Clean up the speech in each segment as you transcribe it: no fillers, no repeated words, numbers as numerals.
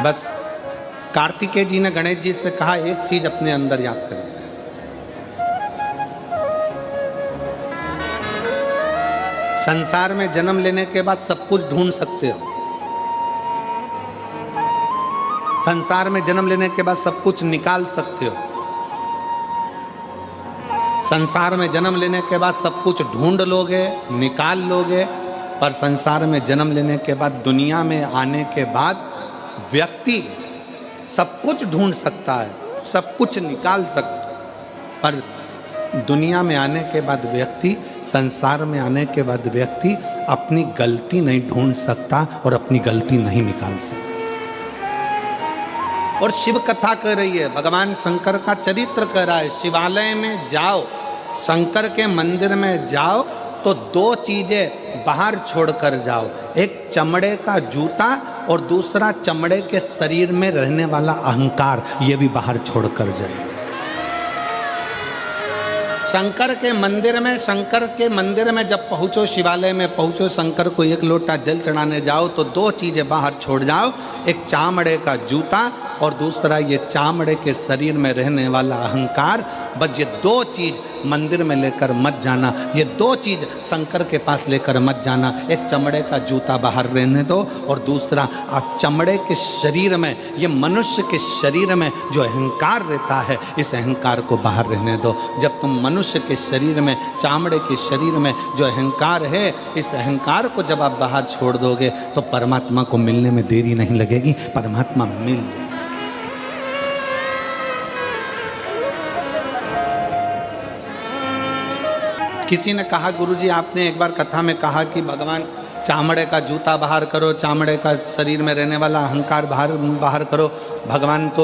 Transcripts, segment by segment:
बस कार्तिकेय जी ने गणेश जी से कहा एक चीज अपने अंदर याद करिए, संसार में जन्म लेने के बाद सब कुछ ढूंढ सकते हो, संसार में जन्म लेने के बाद सब कुछ निकाल सकते हो, संसार में जन्म लेने के बाद सब कुछ ढूंढ लोगे, निकाल लोगे, पर संसार में जन्म लेने के बाद, दुनिया में आने के बाद व्यक्ति सब कुछ ढूंढ सकता है, सब कुछ निकाल सकता है, पर दुनिया में आने के बाद व्यक्ति, संसार में आने के बाद व्यक्ति अपनी गलती नहीं ढूंढ सकता और अपनी गलती नहीं निकाल सकता। और शिव कथा कह रही है, भगवान शंकर का चरित्र कह रहा है, शिवालय में जाओ, शंकर के मंदिर में जाओ तो दो चीजें बाहर छोड़कर जाओ, एक चमड़े का जूता और दूसरा चमड़े के शरीर में रहने वाला अहंकार, ये भी बाहर छोड़कर जाए। शंकर के मंदिर में जब पहुंचो, शिवालय में पहुंचो, शंकर को एक लोटा जल चढ़ाने जाओ तो दो चीजें बाहर छोड़ जाओ, एक चामड़े का जूता और दूसरा ये चामड़े के शरीर में रहने वाला अहंकार। बस ये दो चीज मंदिर में लेकर मत जाना, ये दो चीज शंकर के पास लेकर मत जाना। एक चमड़े का जूता बाहर रहने दो और दूसरा चमड़े के शरीर में, ये मनुष्य के शरीर में जो अहंकार रहता है, इस अहंकार को बाहर रहने दो। जब तुम मनुष्य के शरीर में, चामड़े के शरीर में जो अहंकार है, इस अहंकार को जब आप बाहर छोड़ दोगे तो परमात्मा को मिलने में देरी नहीं लगेगी, परमात्मा मिल जाएगा। किसी ने कहा, गुरुजी आपने एक बार कथा में कहा कि भगवान चामड़े का जूता बाहर करो, चामड़े का शरीर में रहने वाला अहंकार बाहर करो। भगवान तो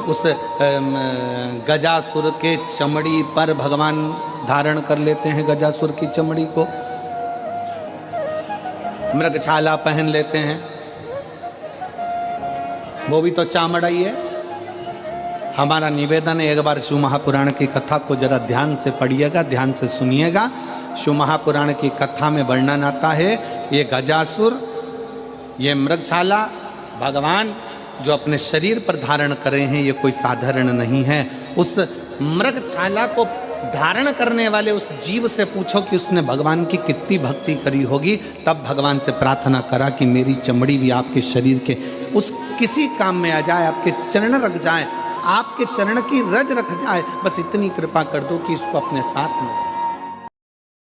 उस गजासुर के चमड़ी पर भगवान धारण कर लेते हैं, गजासुर की चमड़ी को मृगछाला पहन लेते हैं, वो भी तो चामड़ा ही है। हमारा निवेदन है, एक बार शिव महापुराण की कथा को जरा ध्यान से पढ़िएगा, ध्यान से सुनिएगा। शिव महापुराण की कथा में वर्णन आता है, ये गजासुर, ये मृगछाला भगवान जो अपने शरीर पर धारण करे हैं, ये कोई साधारण नहीं है। उस मृगछाला को धारण करने वाले उस जीव से पूछो कि उसने भगवान की कितनी भक्ति करी होगी, तब भगवान से प्रार्थना करा कि मेरी चमड़ी भी आपके शरीर के उस किसी काम में आ जाए, आपके चरण रख जाए, आपके चरण की रज रख जाए, बस इतनी कृपा कर दो कि इसको अपने साथ में